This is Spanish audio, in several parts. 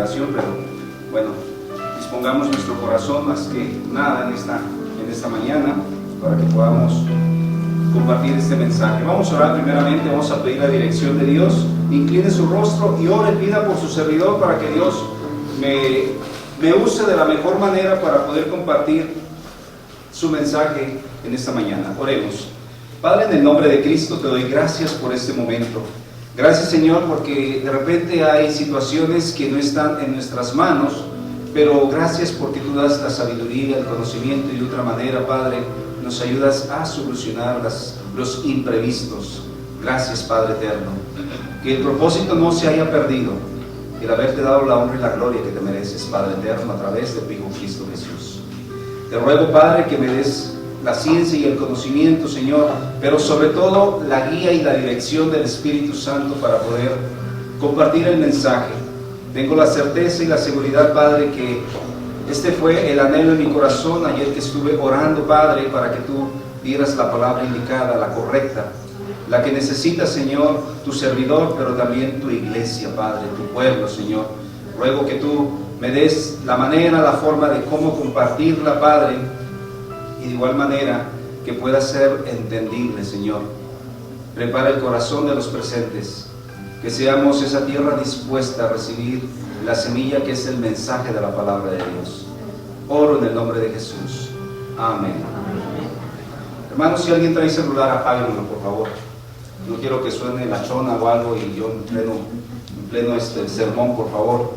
generación, pero bueno, dispongamos nuestro corazón más que nada en esta mañana para que podamos compartir este mensaje. Vamos a orar primeramente, vamos a pedir la dirección de Dios. Incline su rostro y ore, pida por su servidor para que Dios me use de la mejor manera para poder compartir su mensaje en esta mañana. Oremos. Padre, en el nombre de Cristo te doy gracias por este momento. Gracias, Señor, porque de repente hay situaciones que no están en nuestras manos, pero gracias porque tú das la sabiduría, el conocimiento y de otra manera, Padre, nos ayudas a solucionar los imprevistos. Gracias, Padre eterno. Que el propósito no se haya perdido, el haberte dado la honra y la gloria que te mereces, Padre eterno, a través de tu Hijo Cristo Jesús. Te ruego, Padre, que me des la ciencia y el conocimiento, Señor, pero sobre todo la guía y la dirección del Espíritu Santo para poder compartir el mensaje. Tengo la certeza y la seguridad, Padre, que este fue el anhelo en mi corazón ayer que estuve orando, Padre, para que tú dieras la palabra indicada, la correcta, la que necesita, Señor, tu servidor, pero también tu iglesia, Padre, tu pueblo, Señor. Ruego que tú me des la manera, la forma de cómo compartirla, Padre, y de igual manera que pueda ser entendible, Señor. Prepara el corazón de los presentes, que seamos esa tierra dispuesta a recibir la semilla que es el mensaje de la palabra de Dios. Oro en el nombre de Jesús. Amén. Hermanos, si alguien trae celular, apáguenlo, por favor. No quiero que suene la chona o algo y yo en pleno sermón, por favor.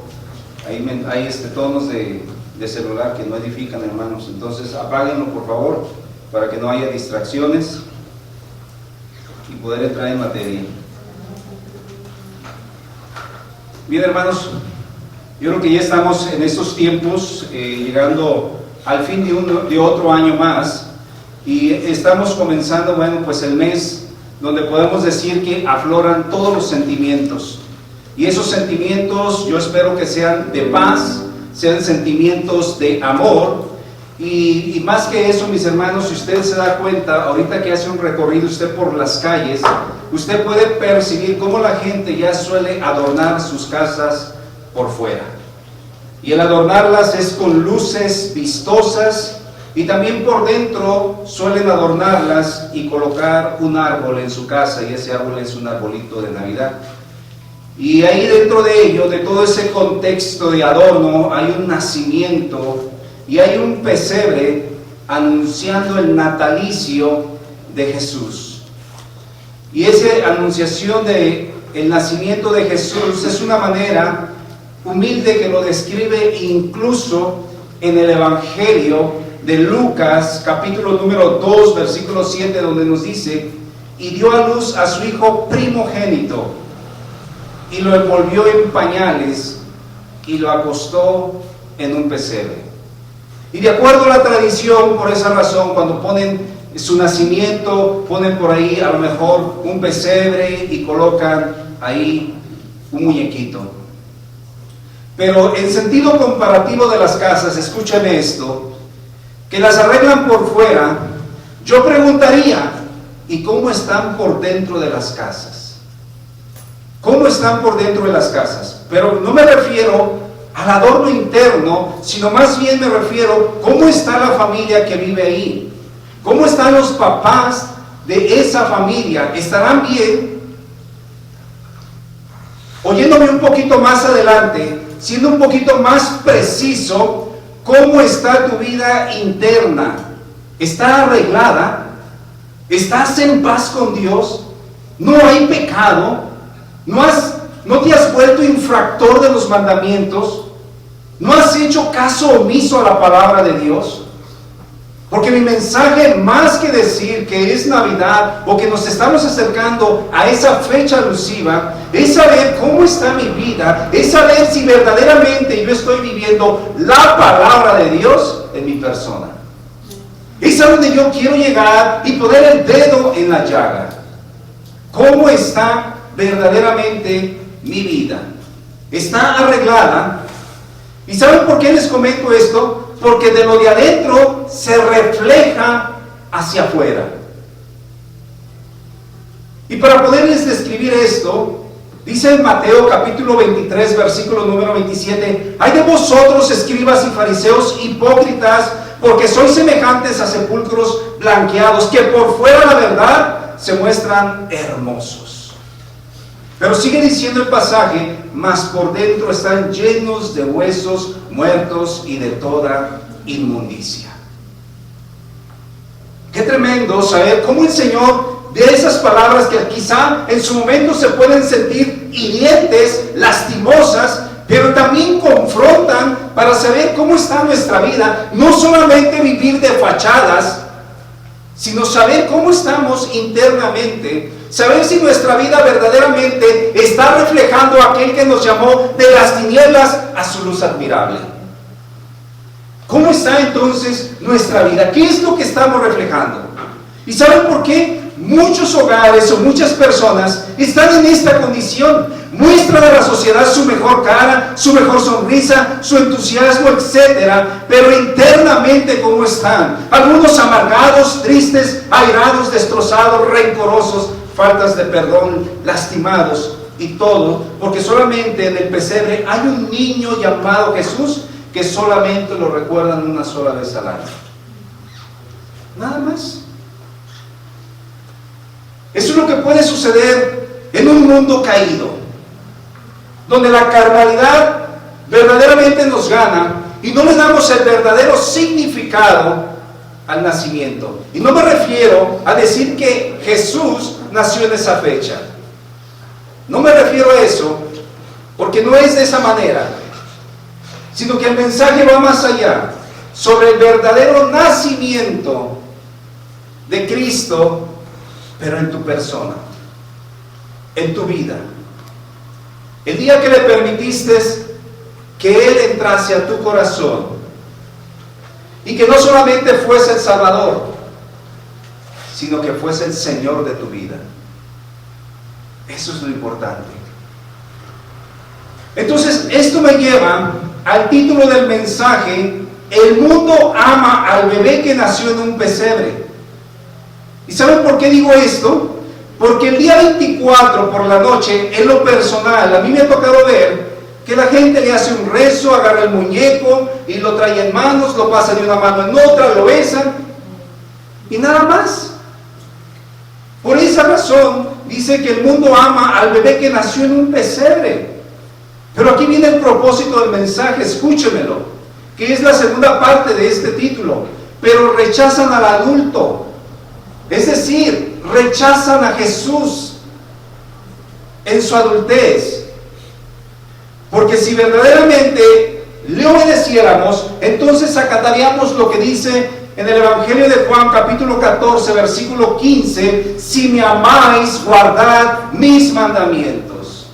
Hay tonos de celular que no edifican, hermanos. Entonces apáguenlo, por favor, para que no haya distracciones y poder entrar en materia. Bien, hermanos, yo creo que ya estamos en estos tiempos llegando al fin de otro año más, y estamos comenzando, bueno, pues el mes donde podemos decir que afloran todos los sentimientos, y esos sentimientos yo espero que sean de paz, sean sentimientos de amor, y más que eso, mis hermanos, si usted se da cuenta, ahorita que hace un recorrido usted por las calles, usted puede percibir cómo la gente ya suele adornar sus casas por fuera, y el adornarlas es con luces vistosas, y también por dentro suelen adornarlas y colocar un árbol en su casa, y ese árbol es un arbolito de Navidad. Y ahí dentro de ello, de todo ese contexto de adorno, hay un nacimiento y hay un pesebre anunciando el natalicio de Jesús. Y esa anunciación del nacimiento de Jesús es una manera humilde que lo describe incluso en el Evangelio de Lucas, capítulo número 2, versículo 7, donde nos dice: y dio a luz a su hijo primogénito, y lo envolvió en pañales, y lo acostó en un pesebre. Y de acuerdo a la tradición, por esa razón, cuando ponen su nacimiento, ponen por ahí a lo mejor un pesebre y colocan ahí un muñequito. Pero en sentido comparativo de las casas, escuchen esto, que las arreglan por fuera, yo preguntaría, ¿y cómo están por dentro de las casas? ¿Cómo están por dentro de las casas? Pero no me refiero al adorno interno, sino más bien me refiero cómo está la familia que vive ahí. ¿Cómo están los papás de esa familia? ¿Estarán bien? Oyéndome un poquito más adelante, siendo un poquito más preciso, ¿cómo está tu vida interna? ¿Está arreglada? ¿Estás en paz con Dios? ¿No hay pecado? ¿No te has vuelto infractor de los mandamientos? ¿No has hecho caso omiso a la palabra de Dios? Porque mi mensaje, más que decir que es Navidad o que nos estamos acercando a esa fecha alusiva, es saber cómo está mi vida, es saber si verdaderamente yo estoy viviendo la palabra de Dios en mi persona. Es a donde yo quiero llegar y poner el dedo en la llaga. ¿Cómo está verdaderamente mi vida? ¿Está arreglada? ¿Y saben por qué les comento esto? Porque de lo de adentro se refleja hacia afuera. Y para poderles describir esto, Dice en Mateo capítulo 23, versículo número 27, hay de vosotros, escribas y fariseos, hipócritas, porque sois semejantes a sepulcros blanqueados, que por fuera, la verdad, se muestran hermosos. Pero sigue diciendo el pasaje, mas por dentro están llenos de huesos muertos y de toda inmundicia. Qué tremendo saber cómo el Señor, de esas palabras que quizá en su momento se pueden sentir hirientes, lastimosas, pero también confrontan para saber cómo está nuestra vida. No solamente vivir de fachadas, sino saber cómo estamos internamente, saber si nuestra vida verdaderamente está reflejando a aquel que nos llamó de las tinieblas a su luz admirable. ¿Cómo está entonces nuestra vida? ¿Qué es lo que estamos reflejando? ¿Y saben por qué? Muchos hogares o muchas personas están en esta condición. Muestran a la sociedad su mejor cara, su mejor sonrisa, su entusiasmo, etcétera, pero internamente ¿cómo están? Algunos amargados, tristes, airados, destrozados, rencorosos, faltas de perdón, lastimados y todo, porque solamente en el pesebre hay un niño llamado Jesús que solamente lo recuerdan una sola vez al año. Nada más. Eso es lo que puede suceder en un mundo caído, donde la carnalidad verdaderamente nos gana y no le damos el verdadero significado al nacimiento. Y no me refiero a decir que Jesús nació en esa fecha. No me refiero a eso, porque no es de esa manera, sino que el mensaje va más allá, sobre el verdadero nacimiento de Cristo, pero en tu persona, en tu vida. El día que le permitiste que Él entrase a tu corazón y que no solamente fuese el Salvador, sino que fuese el Señor de tu vida. Eso es lo importante. Entonces, esto me lleva al título del mensaje: el mundo ama al bebé que nació en un pesebre. ¿Y saben por qué digo esto? Porque el día 24 por la noche, en lo personal, a mí me ha tocado ver que la gente le hace un rezo, agarra el muñeco y lo trae en manos, lo pasa de una mano en otra, lo besan y nada más. Por esa razón dice que el mundo ama al bebé que nació en un pesebre. Pero aquí viene el propósito del mensaje, escúchemelo, que es la segunda parte de este título. Pero rechazan al adulto. Es decir, rechazan a Jesús en su adultez. Porque si verdaderamente le obedeciéramos, entonces acataríamos lo que dice en el Evangelio de Juan capítulo 14, versículo 15: si me amáis, guardad mis mandamientos.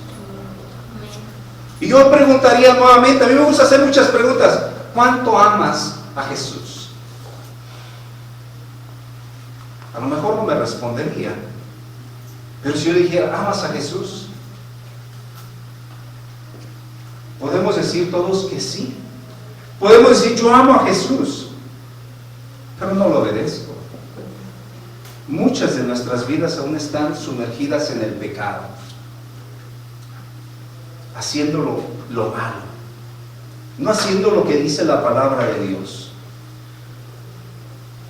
Y yo preguntaría nuevamente, a mí me gusta hacer muchas preguntas: ¿cuánto amas a Jesús? A lo mejor no me respondería, pero si yo dijera, ¿amas a Jesús? Podemos decir todos que sí. Podemos decir, yo amo a Jesús, pero no lo obedezco. Muchas de nuestras vidas aún están sumergidas en el pecado, haciendo lo malo, no haciendo lo que dice la palabra de Dios.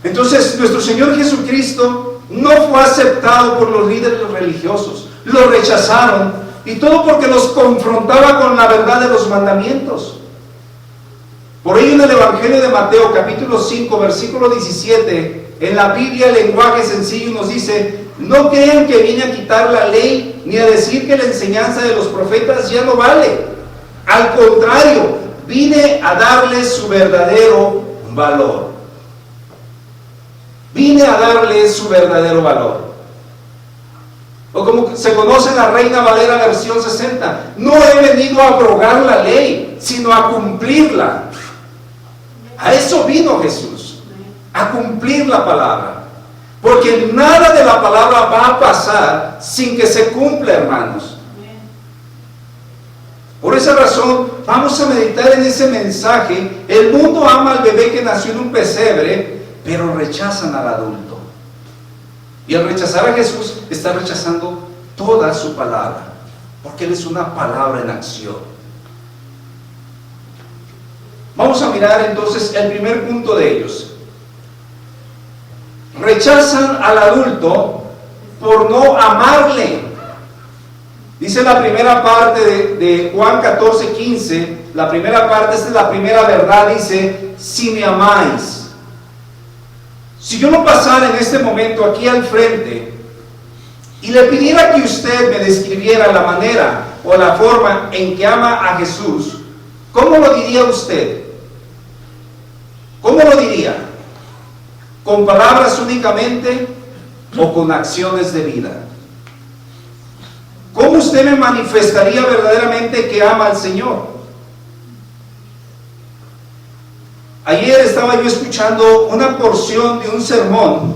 Entonces, nuestro Señor Jesucristo no fue aceptado por los líderes religiosos, lo rechazaron, y todo porque los confrontaba con la verdad de los mandamientos. Por ello, en el Evangelio de Mateo, capítulo 5, versículo 17, en la Biblia, el lenguaje sencillo nos dice: no crean que vine a quitar la ley, ni a decir que la enseñanza de los profetas ya no vale. Al contrario, vine a darles su verdadero valor. Vine a darles su verdadero valor. O como se conoce en la Reina Valera versión 60, no he venido a abrogar la ley, sino a cumplirla. A eso vino Jesús, a cumplir la palabra. Porque nada de la palabra va a pasar sin que se cumpla, hermanos. Por esa razón, vamos a meditar en ese mensaje. El mundo ama al bebé que nació en un pesebre, pero rechazan al adulto. Y al rechazar a Jesús, está rechazando toda su palabra. porque Él es una palabra en acción. Vamos a mirar entonces el primer punto de ellos. Rechazan al adulto por no amarle. Dice la primera parte de Juan 14:15, la primera parte, esta es la primera verdad, dice, si me amáis. Si yo no pasara en este momento aquí al frente y le pidiera que usted me describiera la manera o la forma en que ama a Jesús, ¿cómo lo diría usted? ¿Cómo lo diría? ¿Con palabras únicamente o con acciones de vida? ¿Cómo usted me manifestaría verdaderamente que ama al Señor? Ayer estaba yo escuchando una porción de un sermón,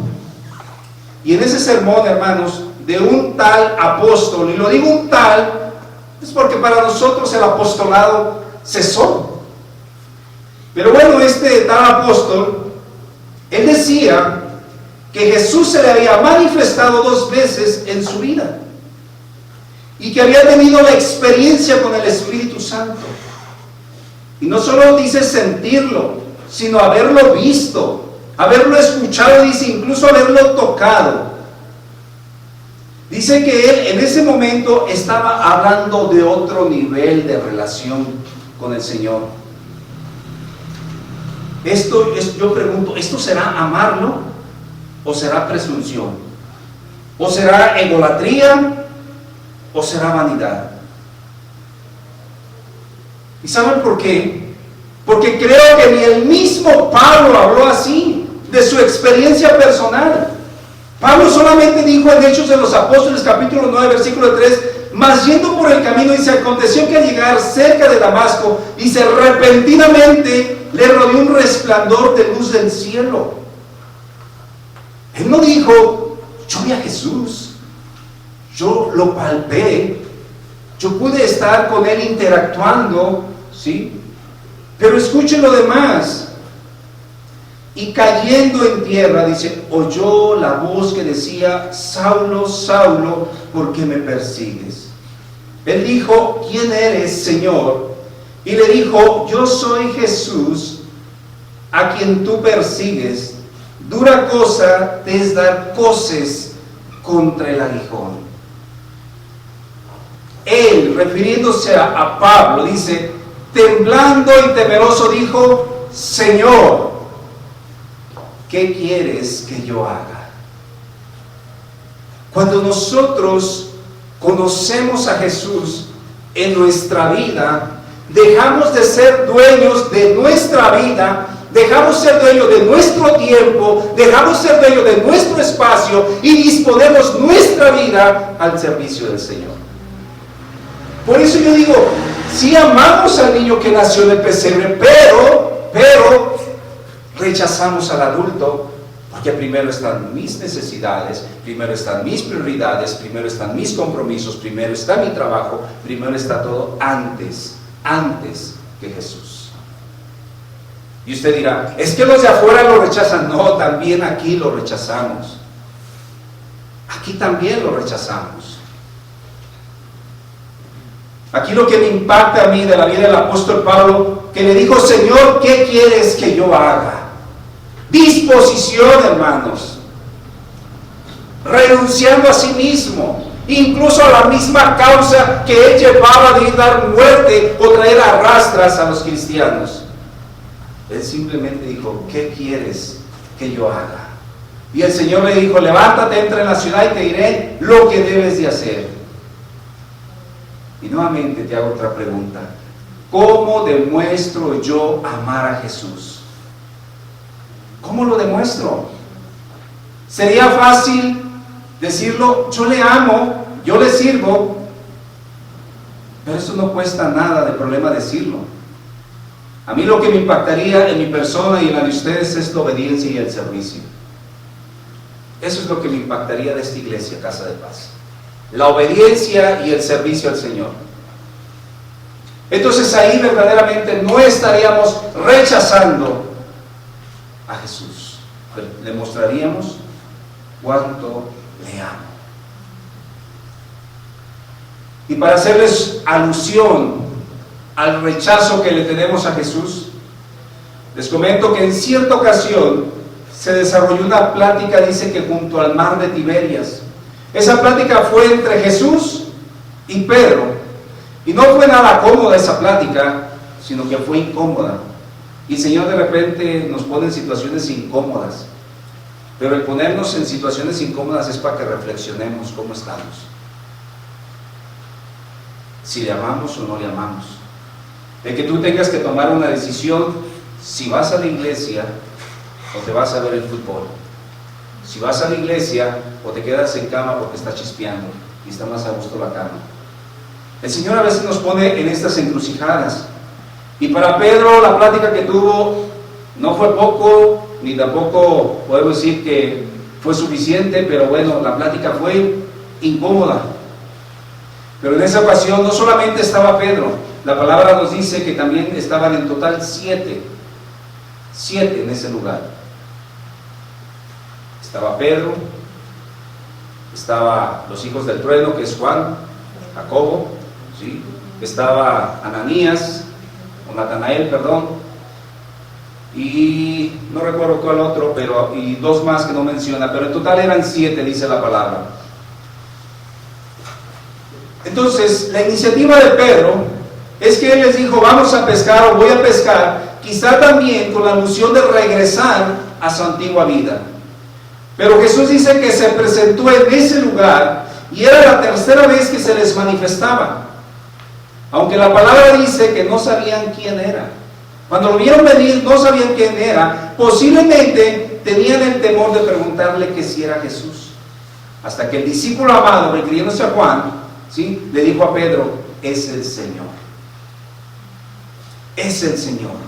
y en ese sermón, hermanos, de un tal apóstol, y lo digo un tal, es porque para nosotros el apostolado cesó. Pero bueno, este tal apóstol, él decía que Jesús se le había manifestado 2 veces en su vida, y que había tenido la experiencia con el Espíritu Santo. Y no solo dice sentirlo, sino haberlo visto, haberlo escuchado, dice incluso haberlo tocado. Dice que él en ese momento estaba hablando de otro nivel de relación con el Señor. Yo pregunto, ¿esto será amarlo o será presunción? ¿O será egolatría o será vanidad? ¿Y saben por qué? Porque creo que ni el mismo Pablo habló así, de su experiencia personal. Pablo solamente dijo en Hechos de los Apóstoles, capítulo 9, versículo 3, mas yendo por el camino, dice, aconteció que al llegar cerca de Damasco, dice, repentinamente le rodeó un resplandor de luz del cielo. Él no dijo, yo vi a Jesús, yo lo palpé, yo pude estar con Él interactuando, ¿sí? Pero escuchen lo demás. Y cayendo en tierra, dice, oyó la voz que decía, Saulo, Saulo, ¿por qué me persigues? Él dijo, ¿quién eres, Señor? Y le dijo, yo soy Jesús, a quien tú persigues. Dura cosa te es dar coces contra el aguijón. Él, refiriéndose a Pablo, dice, temblando y temeroso, dijo, Señor, ¿qué quieres que yo haga? Cuando nosotros conocemos a Jesús en nuestra vida, dejamos de ser dueños de nuestra vida, dejamos ser dueños de nuestro tiempo, dejamos ser dueños de nuestro espacio y disponemos nuestra vida al servicio del Señor. Por eso yo digo, sí amamos al niño que nació en el pesebre, pero rechazamos al adulto, porque primero están mis necesidades, primero están mis prioridades, primero están mis compromisos, primero está mi trabajo, primero está todo antes que Jesús. Y usted dirá, es que los de afuera lo rechazan. No, también aquí lo rechazamos. Aquí también lo rechazamos. Aquí lo que me impacta a mí de la vida del apóstol Pablo, que le dijo, Señor, ¿qué quieres que yo haga? Disposición, hermanos. Renunciando a sí mismo, incluso a la misma causa que él llevaba de dar muerte o traer a rastras a los cristianos. Él simplemente dijo, ¿qué quieres que yo haga? Y el Señor le dijo, levántate, entra en la ciudad y te diré lo que debes de hacer. Y nuevamente te hago otra pregunta. ¿Cómo demuestro yo amar a Jesús? ¿Cómo lo demuestro? Sería fácil decirlo, yo le amo, yo le sirvo, pero eso no cuesta nada de problema decirlo. A mí lo que me impactaría en mi persona y en la de ustedes es la obediencia y el servicio. Eso es lo que me impactaría de esta iglesia, Casa de Paz. La obediencia y el servicio al Señor. Entonces ahí verdaderamente no estaríamos rechazando a Jesús. Le mostraríamos cuánto le amo. Y para hacerles alusión al rechazo que le tenemos a Jesús, les comento que en cierta ocasión se desarrolló una plática, dice que junto al mar de Tiberias. Esa plática fue entre Jesús y Pedro, y no fue nada cómoda esa plática, sino que fue incómoda. Y el Señor de repente nos pone en situaciones incómodas, pero el ponernos en situaciones incómodas es para que reflexionemos cómo estamos, si le amamos o no le amamos, de que tú tengas que tomar una decisión si vas a la iglesia o te vas a ver el fútbol, si vas a la iglesia o te quedas en cama porque está chispeando y está más a gusto la cama. El Señor a veces nos pone en estas encrucijadas, y para Pedro la plática que tuvo no fue poco, ni tampoco podemos decir que fue suficiente, pero bueno, la plática fue incómoda. Pero en esa ocasión no solamente estaba Pedro, la palabra nos dice que también estaban en total 7 en ese lugar. Estaba Pedro, estaba los hijos del trueno, que es Juan, Jacobo, ¿sí? Estaba Ananías, o Natanael, perdón, y no recuerdo cuál otro, pero y 2 más que no menciona, pero en total eran 7, dice la palabra. Entonces, la iniciativa de Pedro es que él les dijo, vamos a pescar o voy a pescar, quizá también con la alusión de regresar a su antigua vida. Pero Jesús dice que se presentó en ese lugar y era la tercera vez que se les manifestaba. Aunque la palabra dice que no sabían quién era. Cuando lo vieron venir no sabían quién era. Posiblemente tenían el temor de preguntarle que si era Jesús. Hasta que el discípulo amado, refiriéndose a Juan, ¿sí?, le dijo a Pedro, es el Señor. Es el Señor.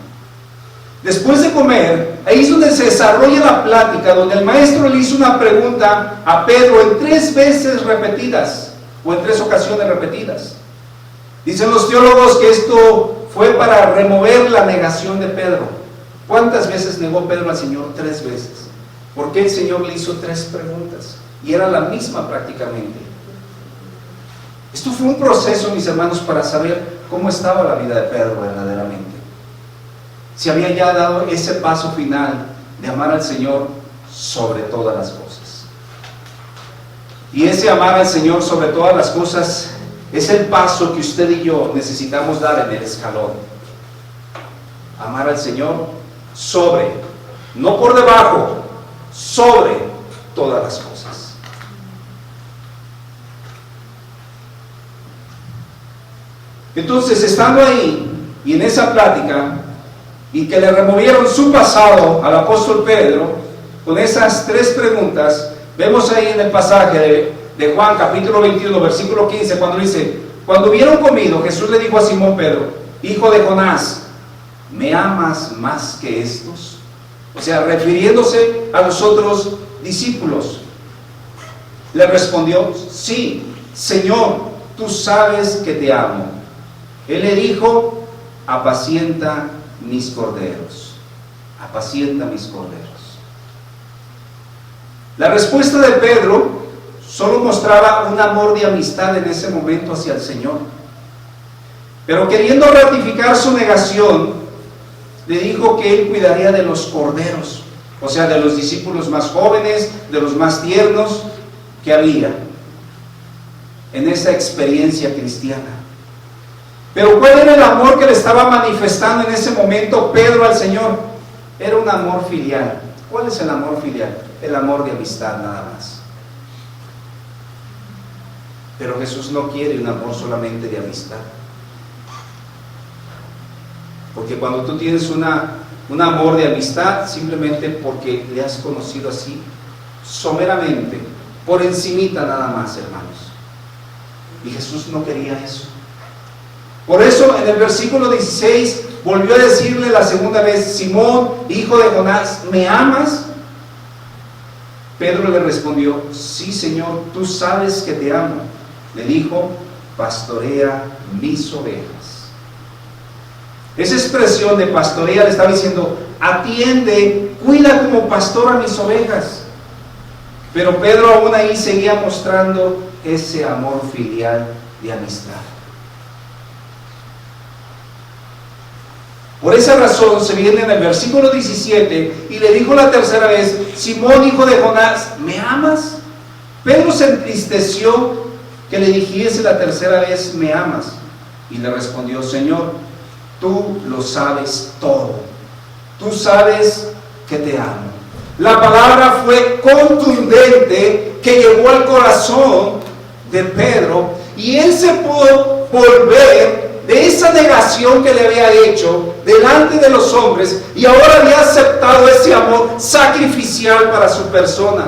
Después de comer, ahí es donde se desarrolla la plática, donde el maestro le hizo una pregunta a Pedro en 3 veces repetidas, o en 3 ocasiones repetidas. Dicen los teólogos que esto fue para remover la negación de Pedro. ¿Cuántas veces negó Pedro al Señor? 3 veces. ¿Por qué el Señor le hizo 3 preguntas? Y era la misma prácticamente. Esto fue un proceso, mis hermanos, para saber cómo estaba la vida de Pedro verdaderamente. Si había ya dado ese paso final de amar al Señor sobre todas las cosas. Y ese amar al Señor sobre todas las cosas es el paso que usted y yo necesitamos dar en el escalón. Amar al Señor sobre, no por debajo, sobre todas las cosas. Entonces, estando ahí y en esa plática, y que le removieron su pasado al apóstol Pedro, con esas 3 preguntas, vemos ahí en el pasaje de Juan capítulo 21, versículo 15, cuando dice, cuando hubieron comido, Jesús le dijo a Simón Pedro, hijo de Jonás, ¿me amas más que estos? O sea, refiriéndose a los otros discípulos. Le respondió, sí, Señor, tú sabes que te amo. Él le dijo, apacienta mis corderos, apacienta mis corderos. La respuesta de Pedro solo mostraba un amor de amistad en ese momento hacia el Señor, pero queriendo ratificar su negación, le dijo que él cuidaría de los corderos, o sea, de los discípulos más jóvenes, de los más tiernos que había en esa experiencia cristiana. Pero ¿cuál era el amor que le estaba manifestando en ese momento Pedro al Señor? Era un amor filial. ¿Cuál es el amor filial? El amor de amistad nada más. Pero Jesús no quiere un amor solamente de amistad. Porque cuando tú tienes un amor de amistad, simplemente porque le has conocido así, someramente, por encimita nada más, hermanos. Y Jesús no quería eso. Por eso en el versículo 16 volvió a decirle la segunda vez, Simón, hijo de Jonás, ¿me amas? Pedro le respondió, sí, Señor, tú sabes que te amo. Le dijo, pastorea mis ovejas. Esa expresión de pastorea le estaba diciendo, atiende, cuida como pastor a mis ovejas. Pero Pedro aún ahí seguía mostrando ese amor filial de amistad. Por esa razón se viene en el versículo 17 y le dijo la tercera vez: Simón, hijo de Jonás, ¿me amas? Pedro se entristeció que le dijese la tercera vez: ¿me amas? Y le respondió: Señor, tú lo sabes todo, tú sabes que te amo. La palabra fue contundente que llegó al corazón de Pedro, y él se pudo volver de esa negación que le había hecho delante de los hombres, y ahora había aceptado ese amor sacrificial para su persona.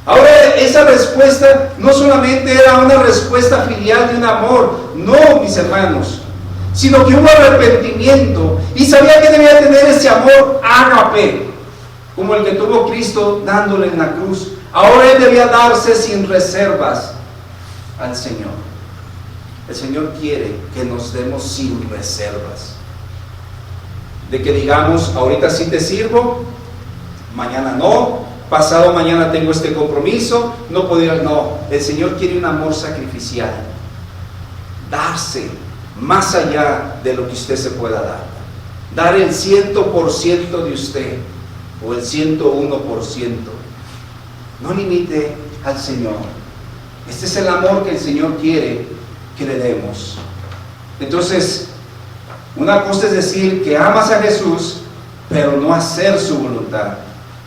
Ahora esa respuesta no solamente era una respuesta filial de un amor, no, mis hermanos, sino que hubo arrepentimiento, y sabía que debía tener ese amor ágape, como el que tuvo Cristo dándole en la cruz. Ahora él debía darse sin reservas al Señor. El Señor quiere que nos demos sin reservas, de que digamos: ahorita sí te sirvo, mañana no, pasado mañana tengo este compromiso, no puedo ir. No, el Señor quiere un amor sacrificial, darse más allá de lo que usted se pueda dar el 100% de usted, o el 101%. No limite al Señor. Este es el amor que el Señor quiere que le demos. Entonces, una cosa es decir que amas a Jesús, pero no hacer su voluntad.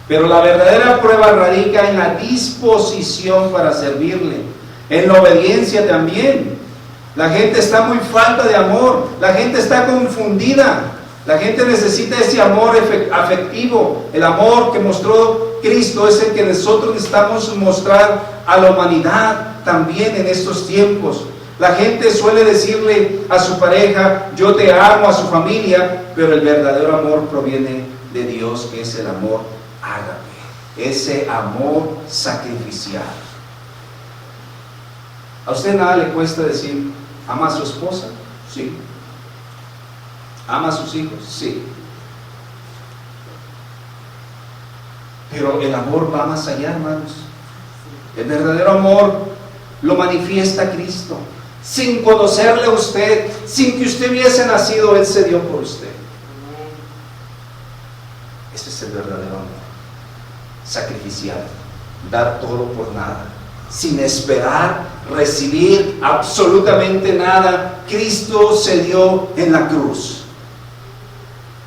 Pero la verdadera prueba radica en la disposición para servirle, en la obediencia también. La gente está muy falta de amor, la gente está confundida, la gente necesita ese amor afectivo. El amor que mostró Cristo es el que nosotros necesitamos mostrar a la humanidad también en estos tiempos. La gente suele decirle a su pareja: yo te amo, a su familia, pero el verdadero amor proviene de Dios, que es el amor ágape, ese amor sacrificial. ¿A usted nada le cuesta decir: ama a su esposa? Sí. ¿Ama a sus hijos? Sí. Pero el amor va más allá, hermanos. El verdadero amor lo manifiesta Cristo. Sin conocerle a usted, sin que usted hubiese nacido, Él se dio por usted. Ese es el verdadero amor sacrificial, dar todo por nada, sin esperar recibir absolutamente nada. Cristo se dio en la cruz,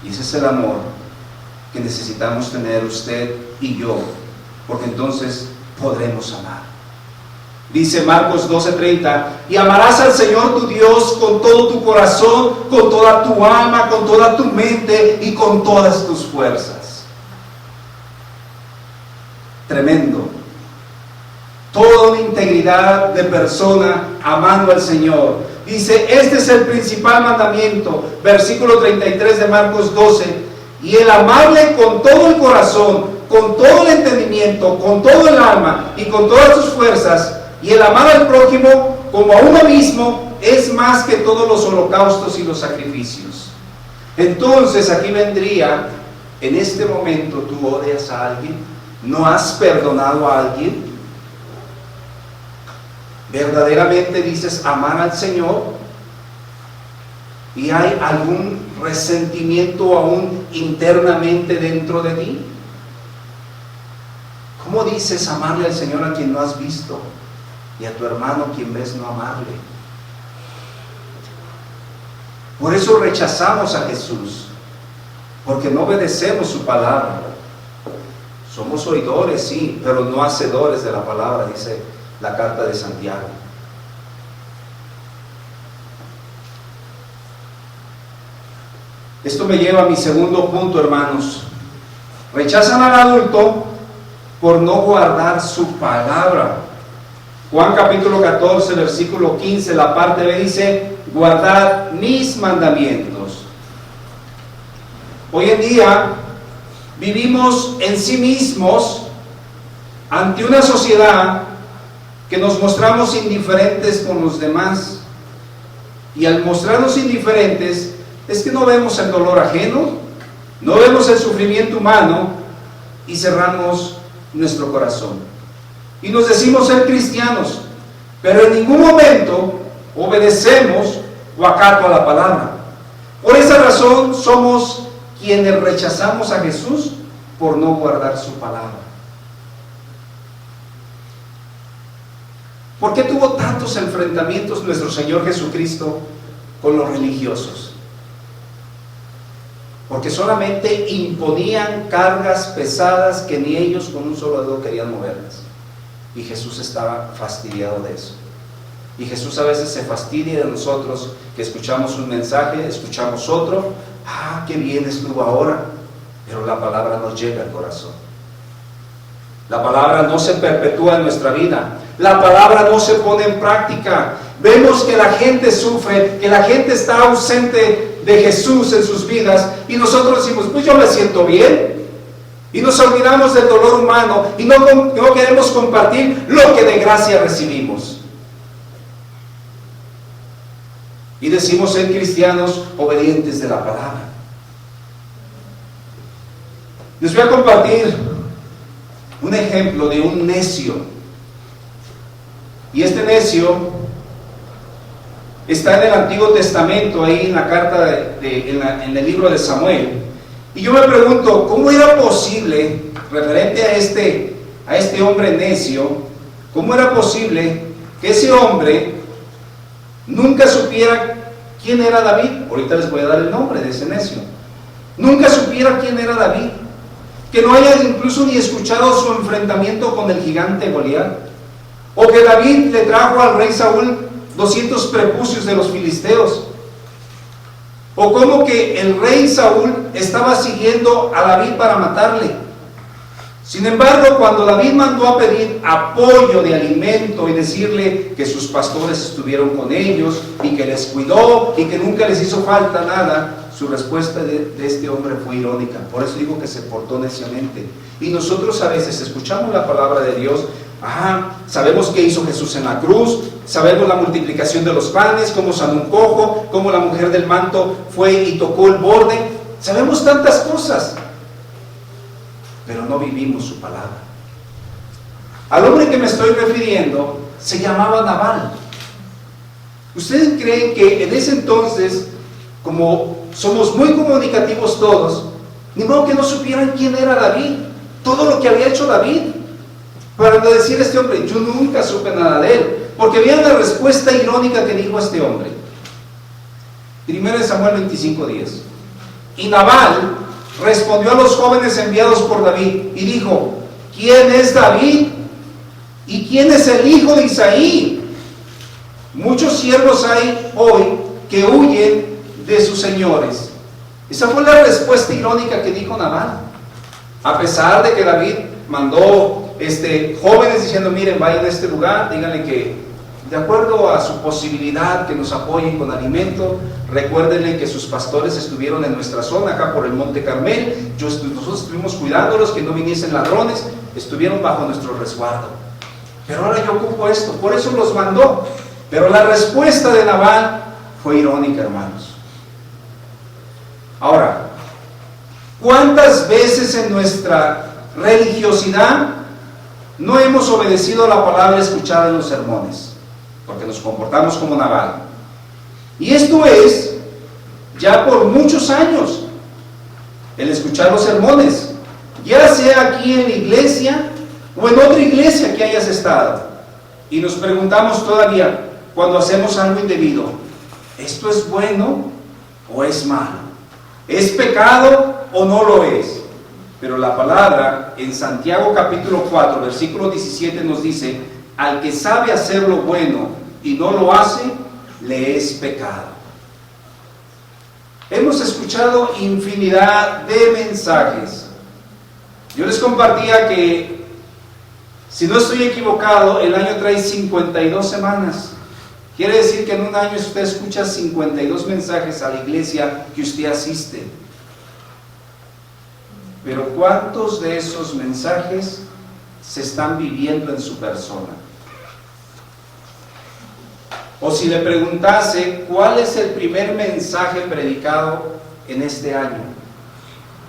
y ese es el amor que necesitamos tener usted y yo, porque entonces podremos amar. Dice Marcos 12:30: y amarás al Señor tu Dios con todo tu corazón, con toda tu alma, con toda tu mente y con todas tus fuerzas. Tremendo. Toda una integridad de persona amando al Señor. Dice: este es el principal mandamiento, versículo 33 de Marcos 12: y el amarle con todo el corazón, con todo el entendimiento, con todo el alma y con todas tus fuerzas, y el amar al prójimo como a uno mismo, es más que todos los holocaustos y los sacrificios. Entonces aquí vendría: en este momento tú odias a alguien, no has perdonado a alguien, verdaderamente dices amar al Señor, y hay algún resentimiento aún internamente dentro de ti. ¿Cómo dices amarle al Señor a quien no has visto, y a tu hermano quien ves no amarle? Por eso rechazamos a Jesús, porque no obedecemos su palabra. Somos oidores, sí, pero no hacedores de la palabra, dice la carta de Santiago. Esto me lleva a mi segundo punto, hermanos. Rechazan al adulto por no guardar su palabra. Juan capítulo 14, versículo 15, la parte B dice: guardad mis mandamientos. Hoy en día vivimos en sí mismos ante una sociedad que nos mostramos indiferentes con los demás, y al mostrarnos indiferentes es que no vemos el dolor ajeno, no vemos el sufrimiento humano, y cerramos nuestro corazón y nos decimos ser cristianos, pero en ningún momento obedecemos o acato a la palabra. Por esa razón somos quienes rechazamos a Jesús por no guardar su palabra. ¿Por qué tuvo tantos enfrentamientos nuestro Señor Jesucristo con los religiosos? Porque solamente imponían cargas pesadas que ni ellos con un solo dedo querían moverlas. Y Jesús estaba fastidiado de eso. Y Jesús a veces se fastidia de nosotros, que escuchamos un mensaje, escuchamos otro, qué bien estuvo ahora, pero la palabra no llega al corazón. La palabra no se perpetúa en nuestra vida. La palabra no se pone en práctica. Vemos que la gente sufre, que la gente está ausente de Jesús en sus vidas, y nosotros decimos, pues yo me siento bien, y nos olvidamos del dolor humano, y no queremos compartir lo que de gracia recibimos. Y decimos ser cristianos obedientes de la palabra. Les voy a compartir un ejemplo de un necio. Y este necio está en el Antiguo Testamento, ahí en la carta en el libro de Samuel. Y yo me pregunto, ¿cómo era posible, referente a este hombre necio, cómo era posible que ese hombre nunca supiera quién era David? Ahorita les voy a dar el nombre de ese necio. Nunca supiera quién era David, que no haya incluso ni escuchado su enfrentamiento con el gigante Goliat, o que David le trajo al rey Saúl 200 prepucios de los filisteos, o como que el rey Saúl estaba siguiendo a David para matarle. Sin embargo, cuando David mandó a pedir apoyo de alimento y decirle que sus pastores estuvieron con ellos y que les cuidó y que nunca les hizo falta nada, su respuesta de este hombre fue irónica. Por eso digo que se portó neciamente. Y nosotros a veces escuchamos la palabra de Dios, sabemos qué hizo Jesús en la cruz, sabemos la multiplicación de los panes, cómo sanó un cojo, cómo la mujer del manto fue y tocó el borde, sabemos tantas cosas, pero no vivimos su palabra. Al hombre que me estoy refiriendo se llamaba Nabal. ¿Ustedes creen que en ese entonces, como somos muy comunicativos todos, ni modo que no supieran quién era David, todo lo que había hecho David? Para decir a este hombre, yo nunca supe nada de él, porque vean la respuesta irónica que dijo este hombre. 1 Samuel 25:10. Y Nabal respondió a los jóvenes enviados por David y dijo, ¿quién es David? ¿Y quién es el hijo de Isaí? Muchos siervos hay hoy que huyen de sus señores. Esa fue la respuesta irónica que dijo Nabal. A pesar de que David mandó jóvenes diciendo, miren, vayan a este lugar, díganle que de acuerdo a su posibilidad que nos apoyen con alimento, recuérdenle que sus pastores estuvieron en nuestra zona, acá por el Monte Carmel, nosotros estuvimos cuidándolos, que no viniesen ladrones, estuvieron bajo nuestro resguardo. Pero ahora yo ocupo esto, por eso los mandó. Pero la respuesta de Nabal fue irónica, hermanos. Ahora, ¿cuántas veces en nuestra religiosidad no hemos obedecido la palabra escuchada en los sermones? Porque nos comportamos como Nabal. Y esto es ya por muchos años, el escuchar los sermones, ya sea aquí en la iglesia o en otra iglesia que hayas estado. Y nos preguntamos todavía, cuando hacemos algo indebido, ¿esto es bueno o es malo? ¿Es pecado o no lo es? Pero la palabra en Santiago capítulo 4, versículo 17 nos dice, al que sabe hacer lo bueno y no lo hace, le es pecado. Hemos escuchado infinidad de mensajes. Yo les compartía que, si no estoy equivocado, el año trae 52 semanas. Quiere decir que en un año usted escucha 52 mensajes a la iglesia que usted asiste. Pero ¿cuántos de esos mensajes se están viviendo en su persona? O si le preguntase, ¿cuál es el primer mensaje predicado en este año?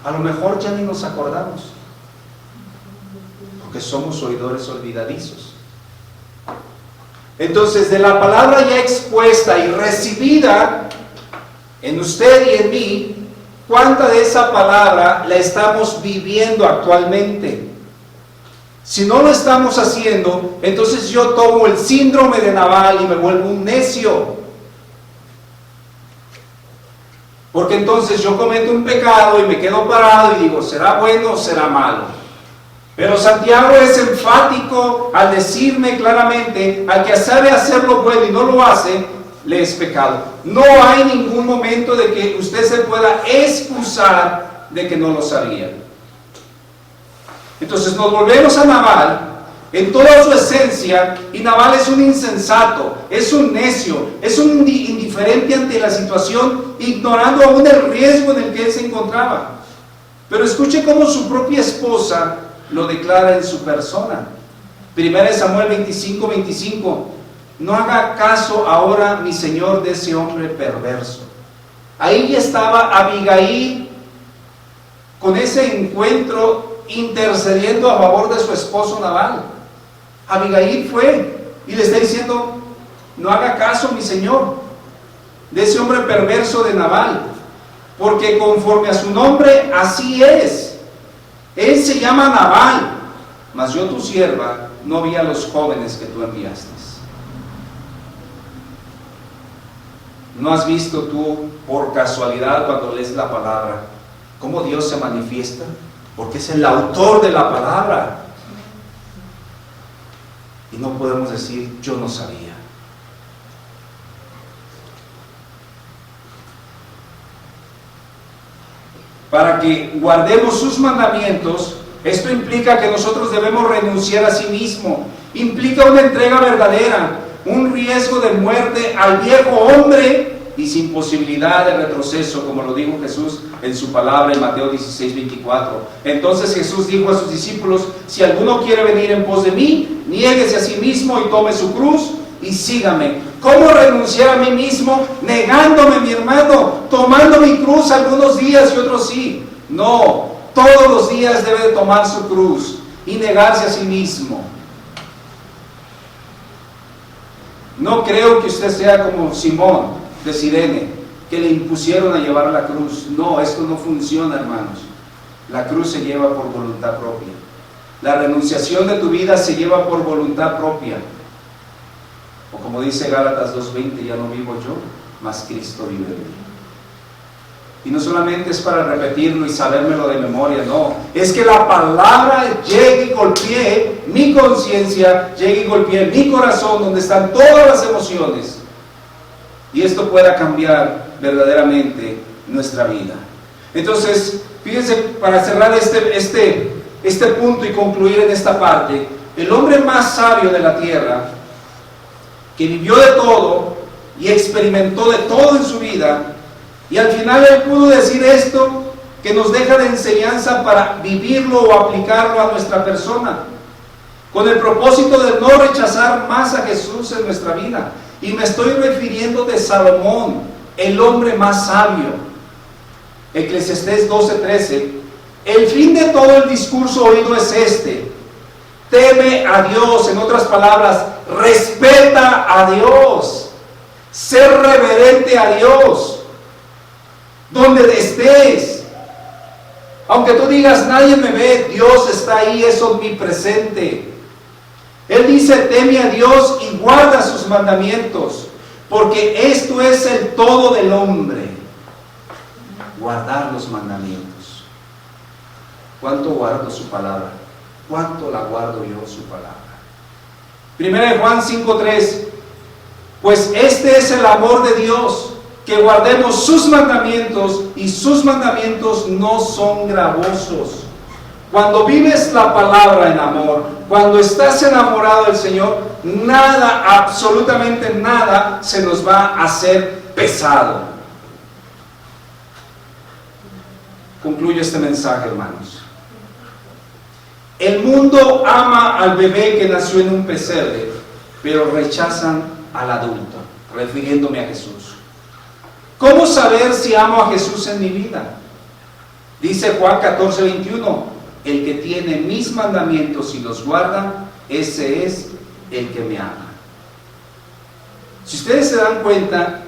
A lo mejor ya ni nos acordamos, porque somos oidores olvidadizos. Entonces, de la palabra ya expuesta y recibida en usted y en mí, ¿cuánta de esa palabra la estamos viviendo actualmente? Si no lo estamos haciendo, entonces yo tomo el síndrome de Nabal y me vuelvo un necio. Porque entonces yo cometo un pecado y me quedo parado y digo, ¿será bueno o será malo? Pero Santiago es enfático al decirme claramente, al que sabe hacer lo bueno y no lo hace, le es pecado. No hay ningún momento de que usted se pueda excusar de que no lo sabía. Entonces nos volvemos a Nabal en toda su esencia, y Nabal es un insensato, es un necio, es un indiferente ante la situación, ignorando aún el riesgo en el que él se encontraba. Pero escuche cómo su propia esposa lo declara en su persona. 1 Samuel 25:25. No haga caso ahora, mi señor, de ese hombre perverso. Ahí estaba Abigail con ese encuentro, intercediendo a favor de su esposo Nabal. Abigail fue y le está diciendo, no haga caso, mi señor, de ese hombre perverso de Nabal, porque conforme a su nombre, así es. Él se llama Nabal, mas yo, tu sierva, no vi a los jóvenes que tú enviaste. ¿No has visto tú por casualidad cuando lees la palabra cómo Dios se manifiesta? Porque es el autor de la palabra. Y no podemos decir, yo no sabía. Para que guardemos sus mandamientos, esto implica que nosotros debemos renunciar a sí mismo. Implica una entrega verdadera, un riesgo de muerte al viejo hombre y sin posibilidad de retroceso, como lo dijo Jesús en su palabra en Mateo 16:24. Entonces Jesús dijo a sus discípulos, si alguno quiere venir en pos de mí, niéguese a sí mismo y tome su cruz y sígame. ¿Cómo renunciar a mí mismo? Negándome, mi hermano, tomando mi cruz algunos días y otros sí. No, todos los días debe de tomar su cruz y negarse a sí mismo. No creo que usted sea como Simón de Cirene, que le impusieron a llevar a la cruz. No, esto no funciona, hermanos. La cruz se lleva por voluntad propia. La renunciación de tu vida se lleva por voluntad propia. O como dice Gálatas 2:20, ya no vivo yo, mas Cristo vive en mí. Y no solamente es para repetirlo y sabérmelo de memoria, no. Es que la palabra llegue y golpee mi conciencia, llegue y golpee mi corazón, donde están todas las emociones. Y esto pueda cambiar verdaderamente nuestra vida. Entonces, fíjense, para cerrar este punto y concluir en esta parte, el hombre más sabio de la tierra, que vivió de todo y experimentó de todo en su vida, y al final él pudo decir esto que nos deja de enseñanza para vivirlo o aplicarlo a nuestra persona, con el propósito de no rechazar más a Jesús en nuestra vida. Y me estoy refiriendo de Salomón, el hombre más sabio. Eclesiastés 12:13. El fin de todo el discurso oído es este: teme a Dios. En otras palabras, respeta a Dios, ser reverente a Dios donde estés. Aunque tú digas, nadie me ve, Dios está ahí, es omnipresente. Él dice, teme a Dios y guarda sus mandamientos, porque esto es el todo del hombre. Guardar los mandamientos. ¿Cuánto guardo su palabra? ¿Cuánto la guardo yo su palabra? 1 Juan 5:3. Pues este es el amor de Dios, que guardemos sus mandamientos, y sus mandamientos no son gravosos. Cuando vives la palabra en amor, cuando estás enamorado del Señor, nada, absolutamente nada, se nos va a hacer pesado. Concluyo este mensaje, hermanos. El mundo ama al bebé que nació en un pesebre, pero rechazan al adulto, refiriéndome a Jesús. ¿Cómo saber si amo a Jesús en mi vida? Dice Juan 14:21, el que tiene mis mandamientos y los guarda, ese es el que me ama. Si ustedes se dan cuenta,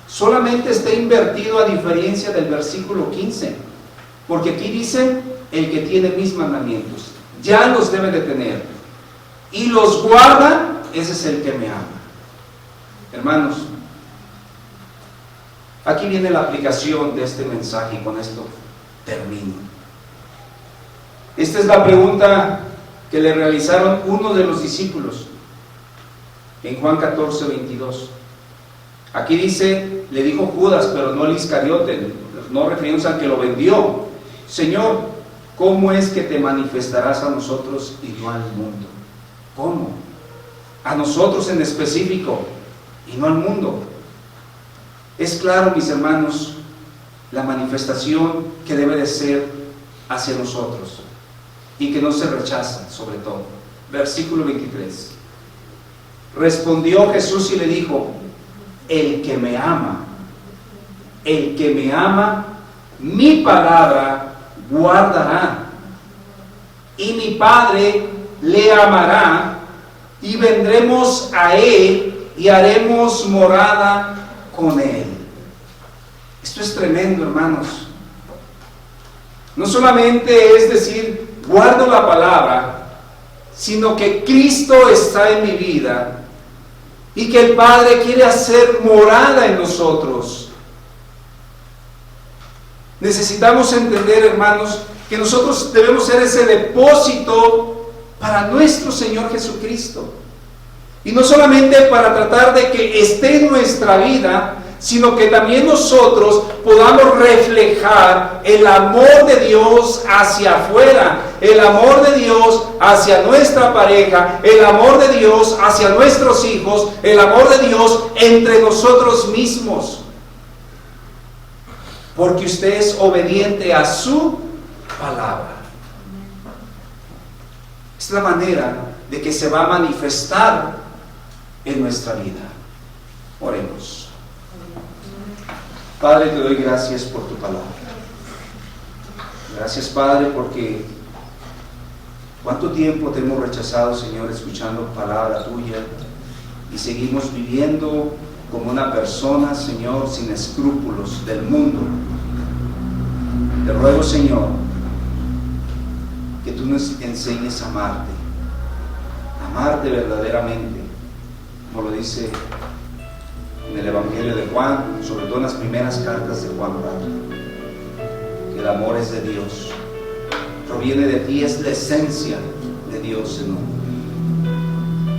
solamente está invertido a diferencia del versículo 15, porque aquí dice, el que tiene mis mandamientos, ya los debe de tener, y los guarda, ese es el que me ama. Hermanos, aquí viene la aplicación de este mensaje y con esto termino. Esta es la pregunta que le realizaron uno de los discípulos en Juan 14, 22. Aquí dice, le dijo Judas, pero no el Iscariote, no refiriéndose al que lo vendió: Señor, ¿cómo es que te manifestarás a nosotros y no al mundo? ¿Cómo? A nosotros en específico y no al mundo. Es claro, mis hermanos, la manifestación que debe de ser hacia nosotros y que no se rechaza, sobre todo. Versículo 23. Respondió Jesús y le dijo: el que me ama, mi palabra guardará, y mi Padre le amará, y vendremos a él y haremos morada con él. Esto es tremendo, hermanos. No solamente es decir, guardo la palabra, sino que Cristo está en mi vida y que el Padre quiere hacer morada en nosotros. Necesitamos entender, hermanos, que nosotros debemos ser ese depósito para nuestro Señor Jesucristo. Y no solamente para tratar de que esté en nuestra vida, sino que también nosotros podamos reflejar el amor de Dios hacia afuera, el amor de Dios hacia nuestra pareja, el amor de Dios hacia nuestros hijos, el amor de Dios entre nosotros mismos. Porque usted es obediente a su palabra. Es la manera de que se va a manifestar en nuestra vida. Oremos. Padre, te doy gracias por tu palabra. Gracias, Padre, porque cuánto tiempo te hemos rechazado, Señor, escuchando palabra tuya, y seguimos viviendo como una persona, Señor, sin escrúpulos del mundo. Te ruego, Señor, que tú nos enseñes a amarte verdaderamente, como lo dice en el Evangelio de Juan, sobre todo en las primeras cartas de Juan, Padre, que el amor es de Dios, proviene de ti, es la esencia de Dios, Señor.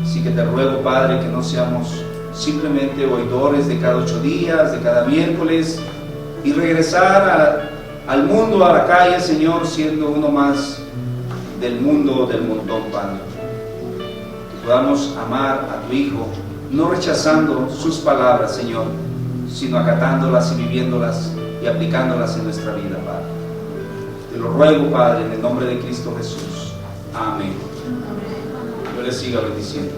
Así que te ruego, Padre, que no seamos simplemente oidores de cada 8 días, de cada miércoles, y regresar al mundo, a la calle, Señor, siendo uno más del mundo, del montón, Padre. Que podamos amar a tu Hijo, no rechazando sus palabras, Señor, sino acatándolas y viviéndolas y aplicándolas en nuestra vida, Padre. Te lo ruego, Padre, en el nombre de Cristo Jesús. Amén. Yo les siga bendiciendo.